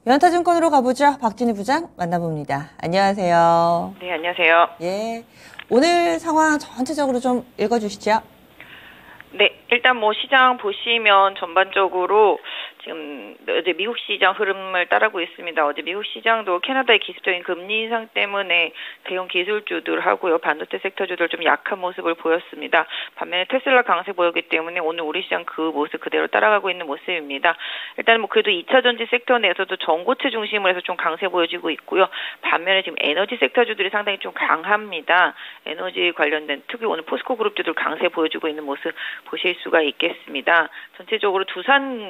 연타증권으로 가보죠. 박진희 부장 만나봅니다. 안녕하세요. 네, 안녕하세요. 예, 오늘 상황 전체적으로 좀 읽어주시죠. 네, 일단 시장 보시면 전반적으로 지금 어제 미국 시장 흐름을 따르고 있습니다. 어제 미국 시장도 캐나다의 기습적인 금리 인상 때문에 대형 기술주들 하고요, 반도체 섹터주들 좀 약한 모습을 보였습니다. 반면에 테슬라 강세 보였기 때문에 오늘 우리 시장 그 모습 그대로 따라가고 있는 모습입니다. 일단 그래도 2차 전지 섹터 내에서도 전고체 중심으로 해서 좀 강세 보여지고 있고요. 반면에 지금 에너지 섹터주들이 상당히 좀 강합니다. 에너지 관련된 특히 오늘 포스코 그룹주들 강세 보여주고 있는 모습 보실 수가 있겠습니다. 전체적으로 두산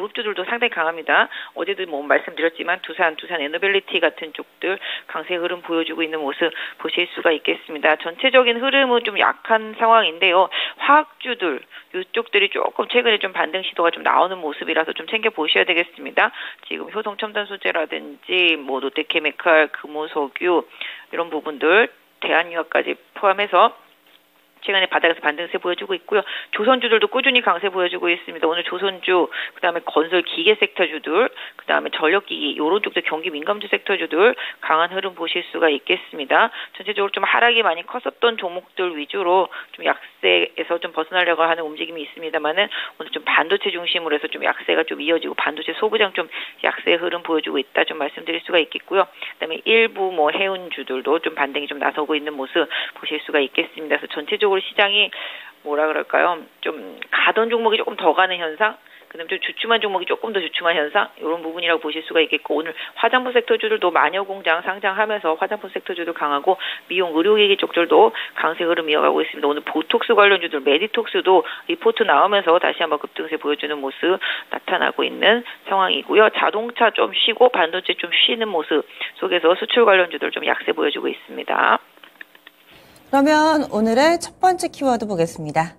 그룹주들도 상당히 강합니다. 어제도 말씀드렸지만 두산 에너빌리티 같은 쪽들 강세 흐름 보여주고 있는 모습 보실 수가 있겠습니다. 전체적인 흐름은 좀 약한 상황인데요. 화학주들 이쪽들이 조금 최근에 좀 반등 시도가 좀 나오는 모습이라서 좀 챙겨 보셔야 되겠습니다. 지금 효성 첨단 소재라든지 롯데케미칼, 금호석유 이런 부분들 대한유화까지 포함해서 최근에 바닥에서 반등세 보여주고 있고요. 조선주들도 꾸준히 강세 보여주고 있습니다. 오늘 조선주, 그다음에 건설 기계 섹터주들, 그다음에 전력기기 이런 쪽도 경기 민감주 섹터주들 강한 흐름 보실 수가 있겠습니다. 전체적으로 좀 하락이 많이 컸었던 종목들 위주로 좀 약세에서 좀 벗어나려고 하는 움직임이 있습니다만은 오늘 좀 반도체 중심으로 해서 좀 약세가 좀 이어지고 반도체 소부장 좀 약세 흐름 보여주고 있다 좀 말씀드릴 수가 있겠고요. 그다음에 일부 해운주들도 좀 반등이 좀 나서고 있는 모습 보실 수가 있겠습니다. 그래서 전체적으로 시장이 좀 가던 종목이 조금 더 가는 현상, 그다음에 좀 주춤한 종목이 조금 더 주춤한 현상 이런 부분이라고 보실 수가 있겠고, 오늘 화장품 섹터주들도 마녀공장 상장하면서 화장품 섹터주도 강하고 미용 의료기기 쪽들도 강세 흐름 이어가고 있습니다. 오늘 보톡스 관련주들 메디톡스도 리포트 나오면서 다시 한번 급등세 보여주는 모습 나타나고 있는 상황이고요. 자동차 좀 쉬고 반도체 좀 쉬는 모습 속에서 수출 관련주들 좀 약세 보여주고 있습니다. 그러면 오늘의 첫 번째 키워드 보겠습니다.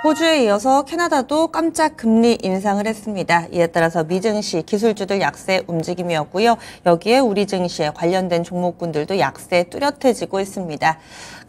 호주에 이어서 캐나다도 깜짝 금리 인상을 했습니다. 이에 따라서 미증시, 기술주들 약세 움직임이었고요. 여기에 우리 증시에 관련된 종목군들도 약세 뚜렷해지고 있습니다.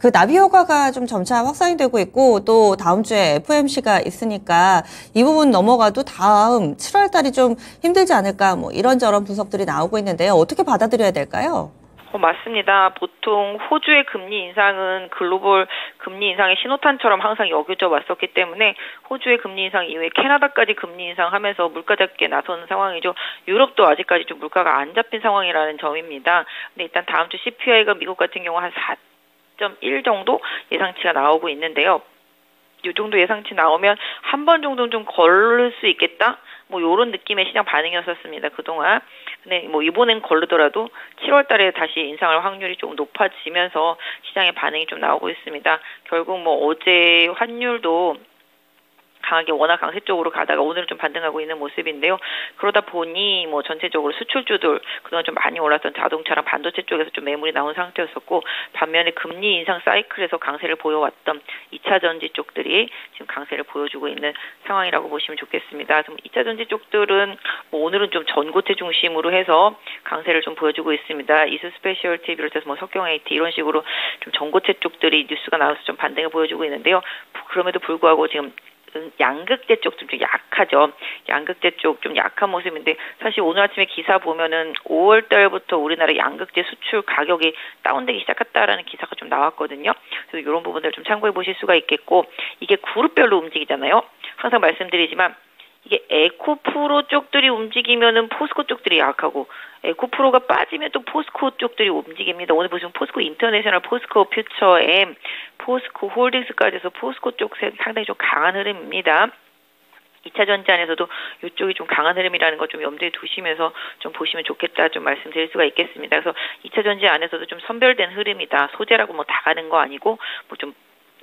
그 나비 효과가 좀 점차 확산이 되고 있고, 또 다음 주에 FOMC가 있으니까 이 부분 넘어가도 다음 7월 달이 좀 힘들지 않을까, 이런저런 분석들이 나오고 있는데요. 어떻게 받아들여야 될까요? 맞습니다. 보통 호주의 금리 인상은 글로벌 금리 인상의 신호탄처럼 항상 여겨져 왔었기 때문에 호주의 금리 인상 이후에 캐나다까지 금리 인상하면서 물가 잡기에 나서는 상황이죠. 유럽도 아직까지 좀 물가가 안 잡힌 상황이라는 점입니다. 근데 일단 다음 주 CPI가 미국 같은 경우 한 4.1 정도 예상치가 나오고 있는데요. 이 정도 예상치 나오면 한 번 정도는 좀 걸을 수 있겠다? 요런 느낌의 시장 반응이었었습니다, 그동안. 근데 이번엔 걸르더라도 7월 달에 다시 인상할 확률이 좀 높아지면서 시장의 반응이 좀 나오고 있습니다. 결국 어제 환율도 강하게 원화 강세 쪽으로 가다가 오늘은 좀 반등하고 있는 모습인데요. 그러다 보니 전체적으로 수출주들 그동안 좀 많이 올랐던 자동차랑 반도체 쪽에서 좀 매물이 나온 상태였었고, 반면에 금리 인상 사이클에서 강세를 보여왔던 2차 전지 쪽들이 지금 강세를 보여주고 있는 상황이라고 보시면 좋겠습니다. 그럼 2차 전지 쪽들은 오늘은 좀 전고체 중심으로 해서 강세를 좀 보여주고 있습니다. 이수 스페셜티 비롯해서 석경 AT 이런 식으로 좀 전고체 쪽들이 뉴스가 나와서 좀 반등을 보여주고 있는데요. 그럼에도 불구하고 지금 양극재 쪽 좀 약하죠. 양극재 쪽 좀 약한 모습인데, 사실 오늘 아침에 기사 보면은 5월 달부터 우리나라 양극재 수출 가격이 다운되기 시작했다라는 기사가 좀 나왔거든요. 그래서 이런 부분들 좀 참고해 보실 수가 있겠고, 이게 그룹별로 움직이잖아요. 항상 말씀드리지만 이게 에코프로 쪽들이 움직이면은 포스코 쪽들이 약하고, 에코프로가 빠지면 또 포스코 쪽들이 움직입니다. 오늘 보시면 포스코 인터내셔널, 포스코 퓨처엠, 포스코 홀딩스까지 해서 포스코 쪽 상당히 좀 강한 흐름입니다. 2차 전지 안에서도 이쪽이 좀 강한 흐름이라는 거 좀 염두에 두시면서 좀 보시면 좋겠다 좀 말씀드릴 수가 있겠습니다. 그래서 2차 전지 안에서도 좀 선별된 흐름이다. 소재라고 다 가는 거 아니고 좀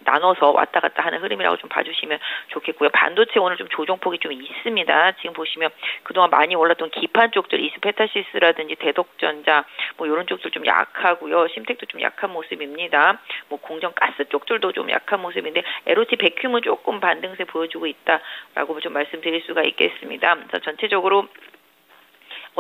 나눠서 왔다 갔다 하는 흐름이라고 좀 봐주시면 좋겠고요. 반도체 오늘 좀 조정폭이 좀 있습니다. 지금 보시면 그동안 많이 올랐던 기판 쪽들, 이스페타시스라든지 대덕전자 이런 쪽들 좀 약하고요. 심텍도 좀 약한 모습입니다. 공정 가스 쪽들도 좀 약한 모습인데, LOT 백큐은 조금 반등세 보여주고 있다라고 좀 말씀드릴 수가 있겠습니다. 그래서 전체적으로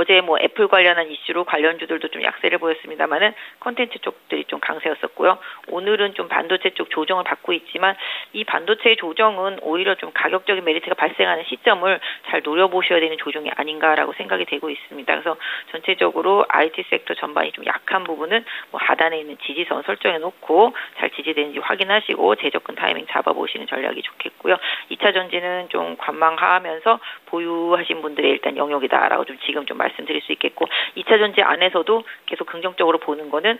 어제 뭐 애플 관련한 이슈로 관련주들도 좀 약세를 보였습니다만은 콘텐츠 쪽들이 좀 강세였었고요. 오늘은 좀 반도체 쪽 조정을 받고 있지만 이 반도체의 조정은 오히려 좀 가격적인 메리트가 발생하는 시점을 잘 노려보셔야 되는 조정이 아닌가라고 생각이 되고 있습니다. 그래서 전체적으로 IT 섹터 전반이 좀 약한 부분은 뭐 하단에 있는 지지선 설정해 놓고 잘 지지되는지 확인하시고 재접근 타이밍 잡아보시는 전략이 좋겠고요. 2차 전지는 좀 관망하면서 보유하신 분들의 일단 영역이다라고 좀 지금 좀 말씀드릴 수 있겠고 2차 전지 안에서도 계속 긍정적으로 보는 거는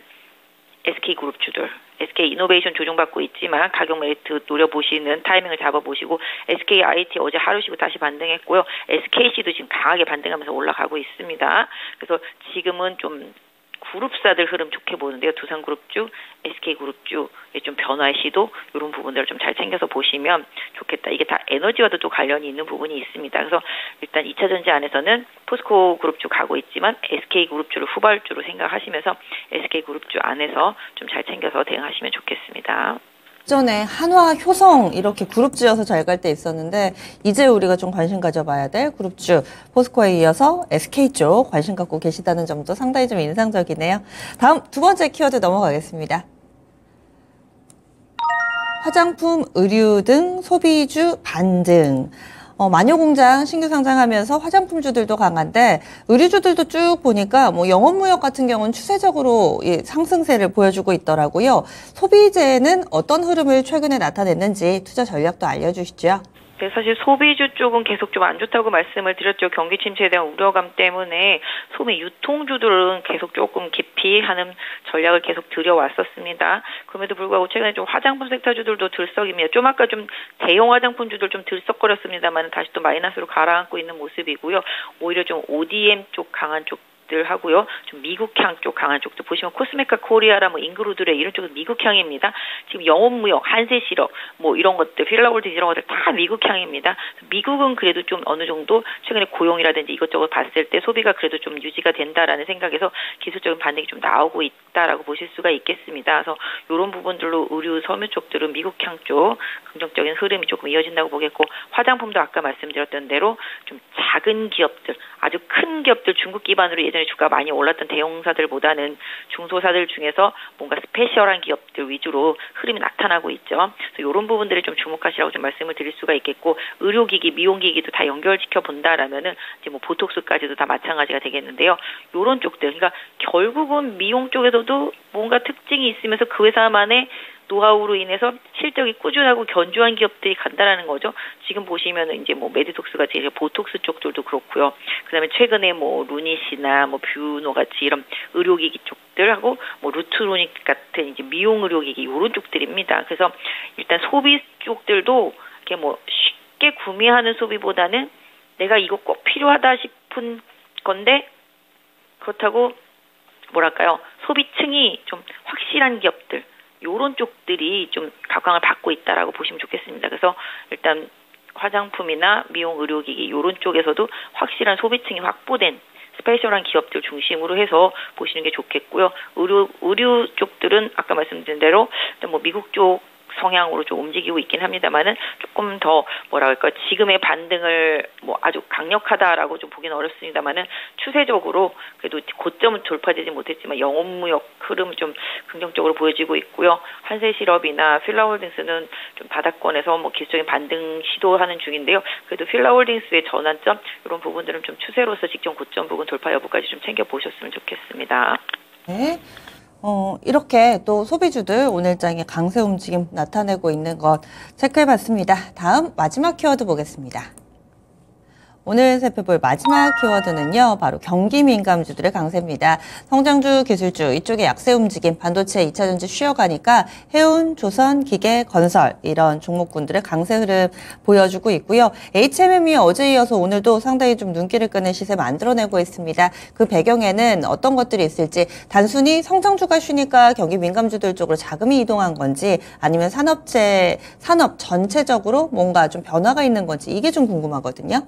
SK그룹주들, SK이노베이션 조정받고 있지만 가격 메리트 노려보시는 타이밍을 잡아보시고 SKIT 어제 하루 쉬고 다시 반등했고요. SKC도 지금 강하게 반등하면서 올라가고 있습니다. 그래서 지금은 좀 그룹사들 흐름 좋게 보는데요. 두산그룹주, SK그룹주의 좀 변화의 시도 이런 부분들을 좀 잘 챙겨서 보시면 좋겠다. 이게 다 에너지와도 또 관련이 있는 부분이 있습니다. 그래서 일단 2차 전지 안에서는 포스코그룹주 가고 있지만 SK그룹주를 후발주로 생각하시면서 SK그룹주 안에서 좀 잘 챙겨서 대응하시면 좋겠습니다. 전에 한화, 효성 이렇게 그룹주여서 잘 갈 때 있었는데 이제 우리가 좀 관심 가져봐야 될 그룹주 포스코에 이어서 SK 쪽 관심 갖고 계시다는 점도 상당히 좀 인상적이네요. 다음 두 번째 키워드 넘어가겠습니다. 화장품, 의류 등 소비주 반등. 마녀공장 신규 상장하면서 화장품주들도 강한데 의류주들도 쭉 보니까 뭐 영업무역 같은 경우는 추세적으로 상승세를 보여주고 있더라고요. 소비재는 어떤 흐름을 최근에 나타냈는지 투자 전략도 알려주시죠. 네, 사실 소비주 쪽은 계속 좀 안 좋다고 말씀을 드렸죠. 경기 침체에 대한 우려감 때문에 소비 유통주들은 계속 조금 기피하는 전략을 계속 들여왔었습니다. 그럼에도 불구하고 최근에 좀 화장품 섹터주들도 들썩입니다. 좀 아까 좀 대형 화장품주들 좀 들썩거렸습니다만 다시 또 마이너스로 가라앉고 있는 모습이고요. 오히려 좀 ODM 쪽 강한 쪽 하고요. 좀 미국향 쪽 강한 쪽도 보시면 코스메카 코리아라 뭐 잉그루드레 이런 쪽은 미국향입니다. 지금 영업무역, 한세실업 뭐 이런 것들, 필라홀딩 이런 것들 다 미국향입니다. 미국은 그래도 좀 어느 정도 최근에 고용이라든지 이것저것 봤을 때 소비가 그래도 좀 유지가 된다라는 생각에서 기술적인 반등이 좀 나오고 있다라고 보실 수가 있겠습니다. 그래서 이런 부분들로 의류 섬유 쪽들은 미국향 쪽 긍정적인 흐름이 조금 이어진다고 보겠고 화장품도 아까 말씀드렸던 대로 좀 작은 기업들, 아주 큰 기업들 중국 기반으로 예전에 주가가 많이 올랐던 대형사들보다는 중소사들 중에서 뭔가 스페셜한 기업들 위주로 흐름이 나타나고 있죠. 그래서 이런 부분들을 좀 주목하시라고 좀 말씀을 드릴 수가 있겠고 의료기기, 미용기기도 다 연결시켜 본다라면은 이제 뭐 보톡스까지도 다 마찬가지가 되겠는데요. 이런 쪽들, 그러니까 결국은 미용 쪽에서도 뭔가 특징이 있으면서 그 회사만의 노하우로 인해서 실적이 꾸준하고 견조한 기업들이 간다라는 거죠. 지금 보시면은 이제 뭐 메디톡스가 제일 보톡스 쪽들도 그렇고요. 그다음에 최근에 뭐 루닛이나 뭐 뷰노 같이 이런 의료기기 쪽들하고 뭐 루트로닉 같은 이제 미용 의료기기 이런 쪽들입니다. 그래서 일단 소비 쪽들도 이렇게 뭐 쉽게 구매하는 소비보다는 내가 이거 꼭 필요하다 싶은 건데 그렇다고 뭐랄까요 소비층이 좀 확실한 기업들. 요런 쪽들이 좀 각광을 받고 있다라고 보시면 좋겠습니다. 그래서 일단 화장품이나 미용 의료기기 요런 쪽에서도 확실한 소비층이 확보된 스페셜한 기업들 중심으로 해서 보시는 게 좋겠고요. 의류 쪽들은 아까 말씀드린 대로 일단 뭐 미국 쪽 성향으로 좀 움직이고 있긴 합니다만은 조금 더 뭐라 할까 지금의 반등을 뭐 아주 강력하다라고 좀 보기는 어렵습니다만은 추세적으로 그래도 고점은 돌파되지 못했지만 영업무역 흐름 좀 긍정적으로 보여지고 있고요. 한세실업이나 필라홀딩스는 좀 바닥권에서 뭐 기술적인 반등 시도하는 중인데요. 그래도 필라홀딩스의 전환점 이런 부분들은 좀 추세로서 직전 고점 부분 돌파 여부까지 좀 챙겨 보셨으면 좋겠습니다. 네. 이렇게 또 소비주들 오늘장에 강세 움직임 나타내고 있는 것 체크해봤습니다. 다음 마지막 키워드 보겠습니다. 오늘 살펴볼 마지막 키워드는요. 바로 경기 민감주들의 강세입니다. 성장주, 기술주 이쪽에 약세 움직임, 반도체 2차전지 쉬어가니까 해운, 조선, 기계, 건설 이런 종목군들의 강세 흐름 보여주고 있고요. HMM이 어제 이어서 오늘도 상당히 좀 눈길을 끄는 시세 만들어내고 있습니다. 그 배경에는 어떤 것들이 있을지 단순히 성장주가 쉬니까 경기 민감주들 쪽으로 자금이 이동한 건지 아니면 산업 전체적으로 뭔가 좀 변화가 있는 건지 이게 좀 궁금하거든요.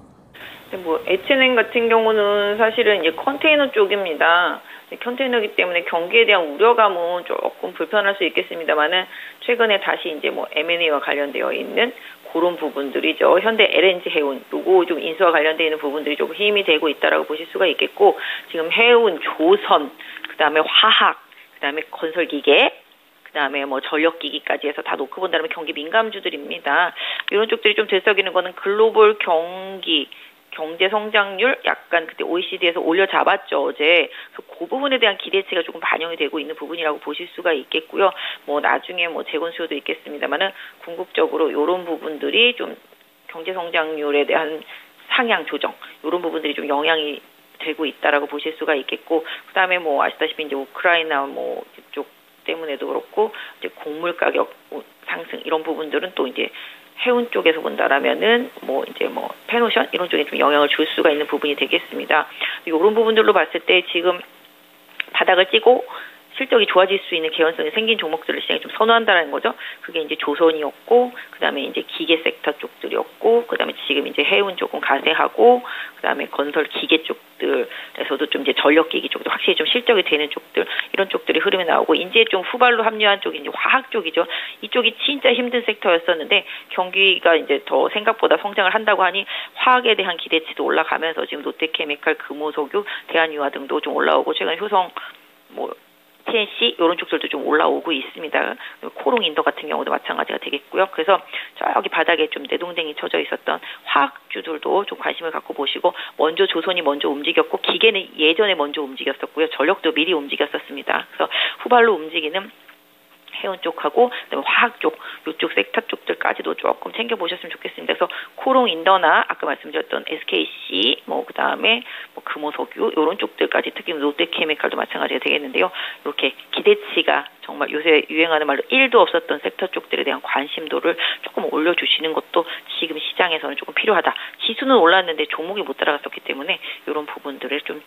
뭐 H&M 같은 경우는 사실은 이제 컨테이너 쪽입니다. 컨테이너이기 때문에 경기에 대한 우려감은 조금 불편할 수 있겠습니다만은 최근에 다시 이제 뭐 M&A와 관련되어 있는 그런 부분들이죠. 현대 LNG 해운 요거 좀 인수와 관련되어 있는 부분들이 좀 힘이 되고 있다라고 보실 수가 있겠고, 지금 해운, 조선, 그다음에 화학, 그다음에 건설기계, 그다음에 뭐 전력기기까지 해서 다 놓고 본다면 경기 민감주들입니다. 이런 쪽들이 좀 들썩이는 거는 글로벌 경제 성장률 약간 그때 OECD에서 올려잡았죠, 어제. 그래서 그 부분에 대한 기대치가 조금 반영이 되고 있는 부분이라고 보실 수가 있겠고요. 뭐 나중에 뭐 재건 수요도 있겠습니다만은 궁극적으로 이런 부분들이 좀 경제 성장률에 대한 상향 조정, 이런 부분들이 좀 영향이 되고 있다라고 보실 수가 있겠고, 그다음에 뭐 아시다시피 이제 우크라이나 뭐 이쪽 때문에도 그렇고 이제 곡물 가격 상승 이런 부분들은 또 이제 해운 쪽에서 본다라면은 뭐 이제 뭐 페노션 이런 쪽에 좀 영향을 줄 수가 있는 부분이 되겠습니다. 이런 부분들로 봤을 때 지금 바닥을 찌고 실적이 좋아질 수 있는 개연성이 생긴 종목들을 시장이 좀 선호한다는 거죠. 그게 이제 조선이었고, 그다음에 이제 기계 섹터 쪽들이었고, 그다음에 지금 이제 해운 조금 가세하고, 그다음에 건설 기계 쪽들에서도 좀 이제 전력기기 쪽도 확실히 좀 실적이 되는 쪽들, 이런 쪽들이 흐름이 나오고, 이제 좀 후발로 합류한 쪽이 이제 화학 쪽이죠. 이쪽이 진짜 힘든 섹터였었는데 경기가 이제 더 생각보다 성장을 한다고 하니 화학에 대한 기대치도 올라가면서 지금 롯데케미칼, 금호석유, 대한유화 등도 좀 올라오고, 최근 효성 뭐 TNC 이런 쪽들도 좀 올라오고 있습니다. 코롱 인더 같은 경우도 마찬가지가 되겠고요. 그래서 저기 바닥에 좀 내동댕이 쳐져 있었던 화학주들도 좀 관심을 갖고 보시고, 먼저 조선이 먼저 움직였고 기계는 예전에 먼저 움직였었고요. 전력도 미리 움직였었습니다. 그래서 후발로 움직이는 해운 쪽하고 그다음에 화학 쪽, 이쪽 섹터 쪽들까지도 조금 챙겨보셨으면 좋겠습니다. 그래서 코롱 인더나 아까 말씀드렸던 SKC, 뭐 그다음에 뭐 금호석유 이런 쪽들까지, 특히 롯데케미칼도 마찬가지가 되겠는데요. 이렇게 기대치가 정말 요새 유행하는 말로 1도 없었던 섹터 쪽들에 대한 관심도를 조금 올려주시는 것도 지금 시장에서는 조금 필요하다. 지수는 올랐는데 종목이 못 따라갔었기 때문에 이런 부분들을 좀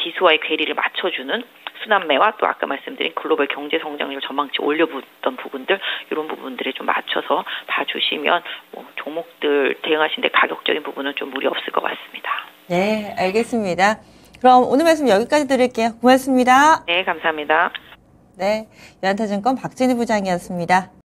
지수와의 괴리를 맞춰주는 순환매와 또 아까 말씀드린 글로벌 경제 성장률 전망치 올려붙던 부분들, 이런 부분들에 좀 맞춰서 봐주시면 뭐 종목들 대응하시는데 가격적인 부분은 좀 무리 없을 것 같습니다. 네, 알겠습니다. 그럼 오늘 말씀 여기까지 드릴게요. 고맙습니다. 네, 감사합니다. 네, 유한타증권 박진희 부장이었습니다.